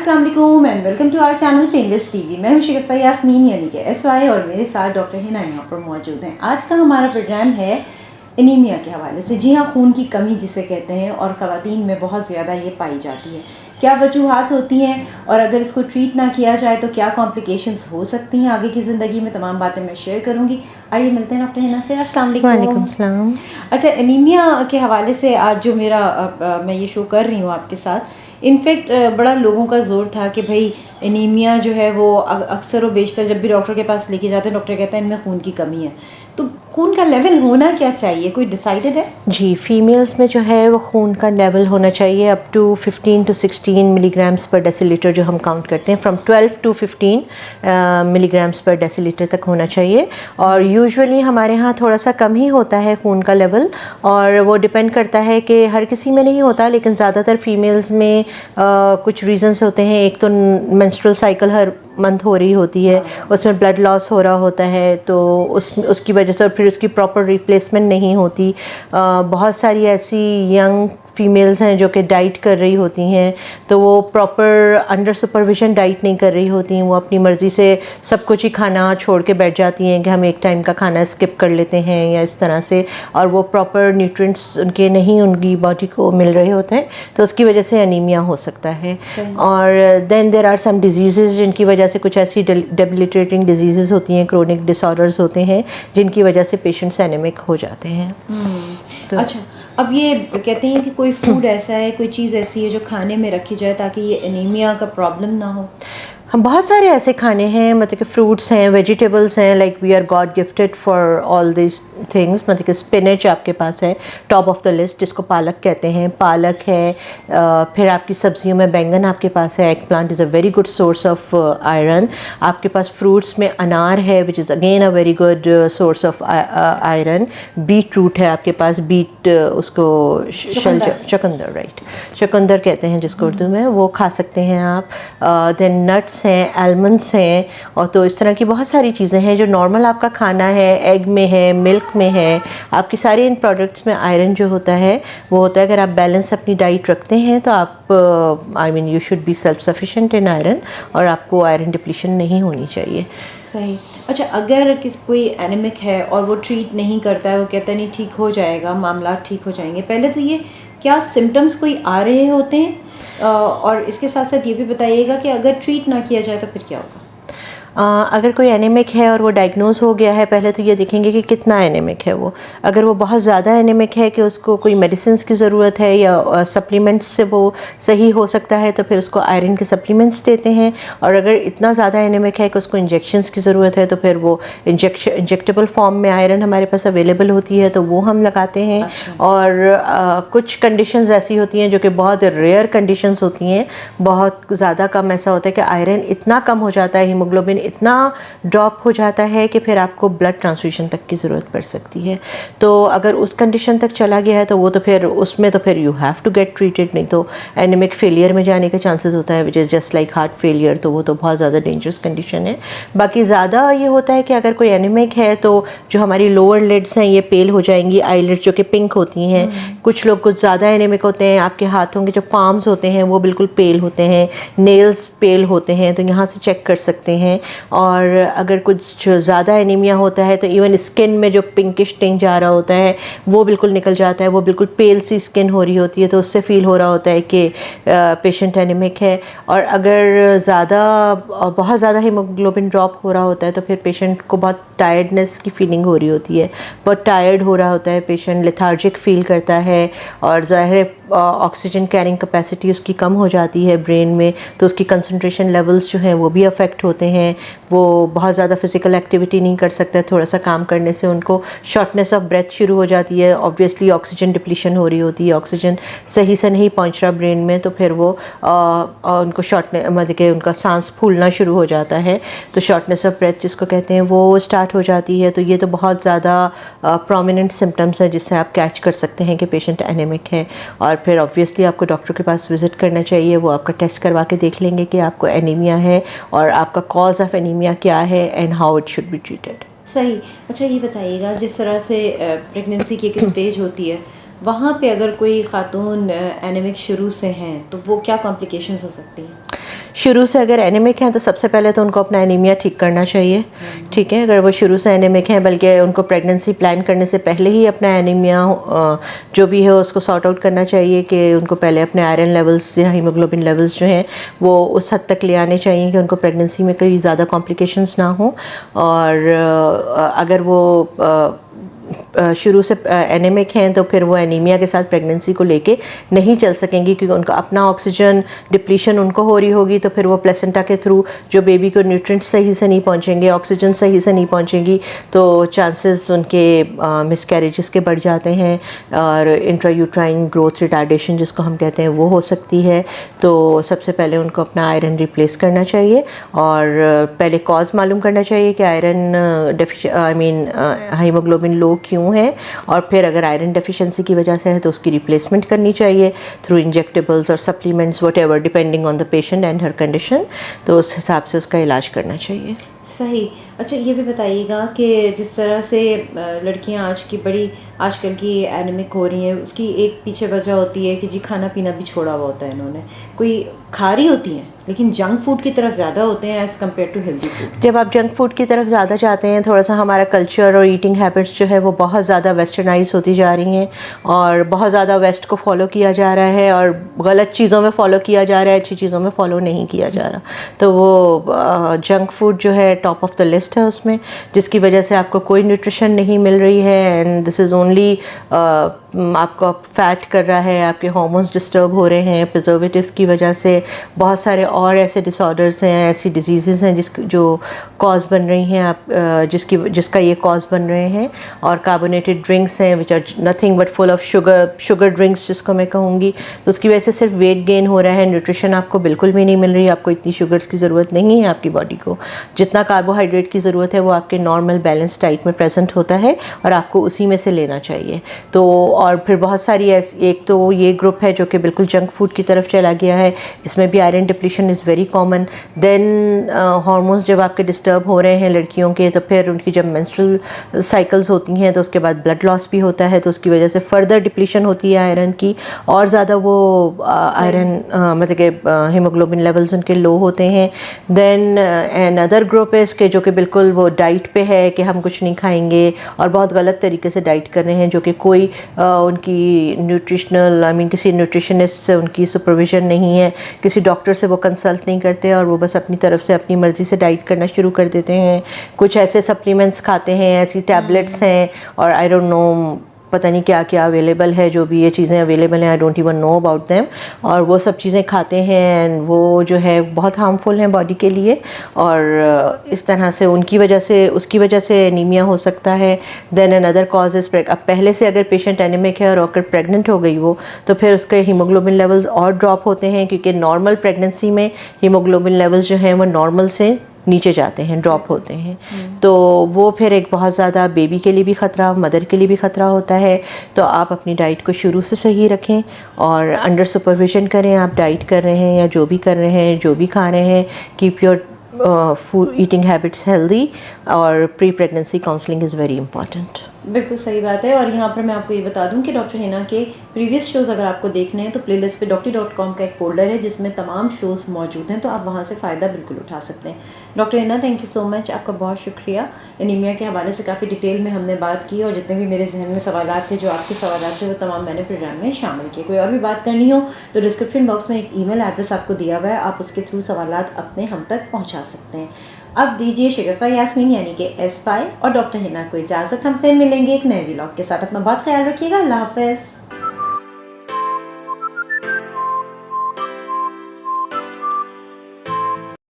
अस्सलाम वालेकुम and welcome to our channel painless TV. मैं हूं शिकता यास्मीन यानी कि SY और मेरे साथ डॉक्टर हिना यहाँ पर मौजूद हैं। आज का हमारा प्रोग्राम है एनीमिया के हवाले से। जी हाँ, खून की कमी जिसे कहते हैं और ख़वातीन में बहुत ज़्यादा ये पाई जाती है। क्या वजूहात होती हैं और अगर इसको ट्रीट ना किया जाए तो क्या कॉम्प्लिकेशंस हो सकती हैं आगे की ज़िंदगी में, तमाम बातें मैं शेयर करूँगी। आइए मिलते हैं डॉक्टर हिना से। अस्सलाम वालेकुम। सलाम। अच्छा, एनीमिया के हवाले से आज जो मेरा मैं ये शो कर रही हूँ आपके साथ, इनफैक्ट बड़ा लोगों का ज़ोर था कि भाई एनीमिया जो है वो अक्सर व बेशतर जब भी डॉक्टर के पास लेके जाते हैं, डॉक्टर कहते हैं इनमें खून की कमी है। तो खून का लेवल होना क्या चाहिए, कोई डिसाइडेड है? जी, फीमेल्स में जो है वो खून का लेवल होना चाहिए अप टू 15 to 16 मिलीग्राम्स पर डेसीलीटर, जो हम काउंट करते हैं फ्रॉम 12 to 15 मिलीग्राम्स पर डेसीलीटर तक होना चाहिए। और यूजुअली हमारे यहाँ थोड़ा सा कम ही होता है खून का लेवल, और वो डिपेंड करता है कि हर किसी में नहीं होता, लेकिन ज़्यादातर फीमेल्स में कुछ रीजंस होते हैं। एक तो मेंस्ट्रुअल साइकिल हर मंथ हो रही होती है, उसमें ब्लड लॉस हो रहा होता है, तो उसकी वजह से, और फिर उसकी प्रॉपर रिप्लेसमेंट नहीं होती। बहुत सारी ऐसी यंग फीमेल्स हैं जो कि डाइट कर रही होती हैं, तो वो प्रॉपर अंडर सुपरविजन डाइट नहीं कर रही होती हैं। वो अपनी मर्ज़ी से सब कुछ ही खाना छोड़ के बैठ जाती हैं कि हम एक टाइम का खाना स्किप कर लेते हैं या इस तरह से, और वो प्रॉपर न्यूट्रिएंट्स उनके नहीं उनकी बॉडी को मिल रहे होते हैं, तो उसकी वजह से एनीमिया हो सकता है। और then there are some diseases जिनकी वजह से, कुछ ऐसी डेबिलिटेटिंग डिजीज़ेज़ होती हैं, क्रोनिक डिसऑर्डर्स होते हैं जिनकी वजह से पेशेंट्स एनीमिक हो जाते हैं। तो अच्छा, अब ये कहते हैं कि कोई फूड ऐसा है, कोई चीज़ ऐसी है जो खाने में रखी जाए ताकि ये एनीमिया का प्रॉब्लम ना हो? हम बहुत सारे ऐसे खाने हैं, मतलब कि फ्रूट्स हैं, वेजिटेबल्स हैं, like we are god gifted for all this things. मतलब कि स्पिनच आपके पास है टॉप ऑफ द लिस्ट, जिसको पालक कहते हैं, पालक है। फिर आपकी सब्जियों में बैंगन आपके पास है, eggplant is a very good source of iron. आपके पास फ्रूट्स में अनार है, which is again a very good source of iron. Beetroot है आपके पास, बीट उसको चुकंदर, राइट, चुकंदर कहते हैं जिसको उर्दू में, वो खा सकते हैं आप। देन नट्स हैं, आलमंड्स हैं, और तो इस तरह की बहुत सारी चीज़ें हैं जो नॉर्मल आपका खाना है, एग में है, मिल्क में है। आपकी सारी इन प्रोडक्ट्स में आयरन जो होता है वो होता है। अगर आप बैलेंस अपनी डाइट रखते हैं तो आप you should be self sufficient in iron, और आपको आयरन डिप्लीशन नहीं होनी चाहिए। सही। अच्छा, अगर कोई एनीमिक है और वो ट्रीट नहीं करता है, वो कहता है नहीं ठीक हो जाएगा, मामला ठीक हो जाएंगे, पहले तो ये क्या सिम्टम्स कोई आ रहे होते हैं? और इसके साथ साथ ये भी बताइएगा कि अगर ट्रीट ना किया जाए तो फिर क्या होगा? अगर कोई एनीमिक है और वो डायग्नोज हो गया है, पहले तो ये देखेंगे कि कितना एनीमिक है वो। अगर वो बहुत ज़्यादा एनीमिक है कि उसको कोई मेडिसिन की ज़रूरत है या सप्लीमेंट्स से वो सही हो सकता है, तो फिर उसको आयरन के सप्लीमेंट्स देते हैं। और अगर इतना ज़्यादा एनीमिक है कि उसको इंजेक्शंस की ज़रूरत है, तो फिर वो इंजेक्टेबल फॉर्म में आयरन हमारे पास अवेलेबल होती है, तो वो हम लगाते हैं। अच्छा। और कुछ कंडीशंस ऐसी होती हैं जो कि बहुत रेयर कंडीशंस होती हैं, बहुत ज़्यादा कम ऐसा होता है कि आयरन इतना कम हो जाता है, हीमोग्लोबिन इतना ड्रॉप हो जाता है कि फिर आपको ब्लड ट्रांसफ्यूजन तक की ज़रूरत पड़ सकती है। तो अगर उस कंडीशन तक चला गया है तो वो तो फिर उसमें तो फिर you have to get treated, नहीं तो एनीमिक फेलियर में जाने का चांसेस होता है, which is just like heart failure. तो वो तो बहुत ज़्यादा डेंजरस कंडीशन है। बाकी ज़्यादा ये होता है कि अगर कोई एनीमिक है तो जो हमारी लोअर लिड्स हैं ये पेल हो जाएंगी, आईलिड्स जो कि पिंक होती हैं। कुछ लोग कुछ ज़्यादा एनीमिक होते हैं, आपके हाथों के जो पाम्स होते हैं वो बिल्कुल पेल होते हैं, नेल्स पेल होते हैं, तो यहाँ से चेक कर सकते हैं। और अगर कुछ ज़्यादा एनीमिया होता है तो इवन स्किन में जो पिंकिश टिंट जा रहा होता है वो बिल्कुल निकल जाता है, वो बिल्कुल पेल सी स्किन हो रही होती है, तो उससे फील हो रहा होता है कि पेशेंट एनीमिक है। और अगर बहुत ज़्यादा हीमोग्लोबिन ड्रॉप हो रहा होता है तो फिर पेशेंट को बहुत टायर्डनेस की फीलिंग हो रही होती है, बहुत टायर्ड हो रहा होता है पेशेंट, लेथार्जिक फील करता है, और ज़ाहिर ऑक्सीजन कैरिंग कैपेसिटी उसकी कम हो जाती है ब्रेन में, तो उसकी कंसंट्रेशन लेवल्स जो हैं वो भी अफेक्ट होते हैं। वो बहुत ज़्यादा फिज़िकल एक्टिविटी नहीं कर सकते, थोड़ा सा काम करने से उनको शॉर्टनेस ऑफ ब्रेथ शुरू हो जाती है। ऑब्वियसली ऑक्सीजन डिप्लीशन हो रही होती है, ऑक्सीजन सही से नहीं पहुंच रहा ब्रेन में, तो फिर वो उनको शॉर्टनेस, मतलब कि उनका सांस फूलना शुरू हो जाता है, तो शॉर्टनेस ऑफ ब्रेथ जिसको कहते हैं वो स्टार्ट हो जाती है। तो ये तो बहुत ज़्यादा प्रोमिनेंट सिम्टम्स है जिससे आप कैच कर सकते हैं कि पेशेंट एनीमिक है। और फिर ऑब्वियसली आपको डॉक्टर के पास विज़िट करना चाहिए, वो आपका टेस्ट करवा के देख लेंगे कि आपको एनीमिया है और आपका कॉज ऑफ एनीमिया क्या है and how it should be treated. सही। अच्छा, ये बताइएगा, जिस तरह से प्रेगनेंसी की एक स्टेज होती है, वहाँ पे अगर कोई खातून एनीमिक शुरू से हैं तो वो क्या कॉम्प्लिकेशंस हो सकती हैं? शुरू से अगर एनीमिक हैं तो सबसे पहले तो उनको अपना एनीमिया ठीक करना चाहिए, ठीक है। अगर वो शुरू से एनीमिक हैं, बल्कि उनको प्रेगनेंसी प्लान करने से पहले ही अपना एनीमिया जो भी है उसको सॉर्ट आउट करना चाहिए कि उनको पहले अपने आयरन लेवल्स या हीमोग्लोबिन लेवल्स जो हैं वो उस हद तक ले आने चाहिए कि उनको प्रेगनेंसी में कोई ज़्यादा कॉम्प्लिकेशंस ना हो। और अगर वो शुरू से एनीमिक हैं तो फिर वो एनीमिया के साथ प्रेगनेंसी को लेके नहीं चल सकेंगी, क्योंकि उनका अपना ऑक्सीजन डिप्लीशन उनको हो रही होगी, तो फिर वो प्लेसेंटा के थ्रू जो बेबी को न्यूट्रिएंट्स सही से नहीं पहुंचेंगे, ऑक्सीजन सही से नहीं पहुंचेंगी, तो चांसेस उनके मिसकैरेजेस के बढ़ जाते हैं और इंट्रायूट्राइन ग्रोथ रिटार्डेशन जिसको हम कहते हैं वो हो सकती है। तो सबसे पहले उनको अपना आयरन रिप्लेस करना चाहिए और पहले कॉज मालूम करना चाहिए कि आयरन हीमोग्लोबिन लो क्यों है, और फिर अगर आयरन डेफिशिएंसी की वजह से है तो उसकी रिप्लेसमेंट करनी चाहिए थ्रू इंजेक्टेबल्स और supplements whatever depending on the patient and her condition. तो उस हिसाब से उसका इलाज करना चाहिए। सही। अच्छा, ये भी बताइएगा कि जिस तरह से लड़कियां आजकल की एनीमिक हो रही हैं, उसकी एक पीछे वजह होती है कि जी खाना पीना भी छोड़ा हुआ होता है इन्होंने, कोई खा रही होती हैं लेकिन जंक फूड की तरफ ज़्यादा होते हैं as compare to healthy food. जब आप जंक फूड की तरफ ज़्यादा जाते हैं, थोड़ा सा हमारा कल्चर और ईटिंग हैबिट्स जो है वो बहुत ज़्यादा वेस्टर्नाइज होती जा रही हैं और बहुत ज़्यादा वेस्ट को फॉलो किया जा रहा है और गलत चीज़ों में फॉलो किया जा रहा है, अच्छी चीज़ों में फॉलो नहीं किया जा रहा। तो वो जंक फूड जो है टॉप ऑफ द लिस्ट है उसमें, जिसकी वजह से आपको कोई न्यूट्रिशन नहीं मिल रही है एंड दिस इज़ ओनली आपको फैट कर रहा है, आपके हार्मोन्स डिस्टर्ब हो रहे हैं प्रिजर्वेटिव्स की वजह से। बहुत सारे और ऐसे डिसऑर्डर्स हैं, ऐसी डिजीज़ेज़ हैं जो कॉज बन रही हैं जिसका ये कॉज बन रहे हैं। और कार्बोनेटेड ड्रिंक्स हैं which are nothing but full of sugar drinks जिसको मैं कहूँगी, तो उसकी वजह से सिर्फ वेट गेन हो रहा है, न्यूट्रिशन आपको बिल्कुल भी नहीं मिल रही। आपको इतनी शुगर्स की ज़रूरत नहीं है, आपकी बॉडी को जितना कार्बोहाइड्रेट की ज़रूरत है वो आपके नॉर्मल बैलेंस डाइट में प्रेजेंट होता है और आपको उसी में से लेना चाहिए। तो और फिर बहुत सारी एक तो ये ग्रुप है जो कि बिल्कुल जंक फूड की तरफ चला गया है, इसमें भी iron depletion is very common. Then hormones जब आपके डिस्टर्ब हो रहे हैं लड़कियों के, तो फिर उनकी जब मेंस्ट्रुअल साइकिल्स होती हैं तो उसके बाद ब्लड लॉस भी होता है, तो उसकी वजह से फर्दर डिप्लीशन होती है आयरन की और ज़्यादा वो आयरन मतलब कि हीमोग्लोबिन लेवल्स उनके लो होते हैं। देन एन अदर ग्रुप है इसके जो कि बिल्कुल वो डाइट पे है कि हम कुछ नहीं खाएंगे और बहुत गलत तरीके से डाइट कर रहे हैं, जो कि कोई उनकी न्यूट्रिशनल किसी न्यूट्रिशनिस्ट से उनकी सुपरविज़न नहीं है, किसी डॉक्टर से वो कंसल्ट नहीं करते और वो बस अपनी तरफ से अपनी मर्ज़ी से डाइट करना शुरू कर देते हैं। कुछ ऐसे सप्लीमेंट्स खाते हैं, ऐसी टैबलेट्स हैं और आई डोंट नो पता नहीं क्या क्या अवेलेबल है, जो भी ये चीज़ें अवेलेबल हैं I don't even know about them, और वो सब चीज़ें खाते हैं एंड वो जो है बहुत हार्मफुल हैं बॉडी के लिए और इस तरह से उसकी वजह से एनीमिया हो सकता है। देन अनदर कॉज इज़ अब पहले से अगर पेशेंट एनीमिक है और अगर प्रेग्नेंट हो गई वो, तो फिर उसके हीमोग्लोबिन लेवल्स और ड्रॉप होते हैं, क्योंकि नॉर्मल प्रेगनेंसी में हीमोग्लोबिन लेवल्स जो हैं वो नॉर्मल से नीचे जाते हैं, ड्रॉप होते हैं। तो वो फिर एक बहुत ज़्यादा बेबी के लिए भी ख़तरा, मदर के लिए भी ख़तरा होता है। तो आप अपनी डाइट को शुरू से सही रखें और अंडर सुपरविज़न करें, आप डाइट कर रहे हैं या जो भी कर रहे हैं, जो भी खा रहे हैं, keep your food eating habits healthy और pre pregnancy counselling is very important. बिल्कुल सही बात है। और यहाँ पर मैं आपको ये बता दूँ कि डॉक्टर हिना के प्रीवियस शोज़ अगर आपको देखने हैं तो प्लेलिस्ट पे doctor.com का एक फोल्डर है जिसमें तमाम शोज़ मौजूद हैं, तो आप वहाँ से फ़ायदा बिल्कुल उठा सकते हैं। Doctor Hina, thank you so much, आपका बहुत शुक्रिया। एनीमिया के हवाले से काफ़ी डिटेल में हमने बात की और जितने भी मेरे जहन में सवालात थे, जो आपके सवालात थे, वो तमाम मैंने प्रोग्राम में शामिल किए। कोई और भी बात करनी हो तो डिस्क्रिप्शन बॉक्स में एक ईमेल एड्रेस आपको दिया हुआ है, आप उसके थ्रू सवालात अपने हम तक पहुँचा सकते हैं। अब दीजिए शगुफ़ा यास्मीन यानी कि एस पाई और डॉक्टर हिना को इजाज़त। हम फिर मिलेंगे एक नए व्लॉग के साथ। अपना बहुत ख्याल रखिएगा। अल्लाह हाफ़िज़।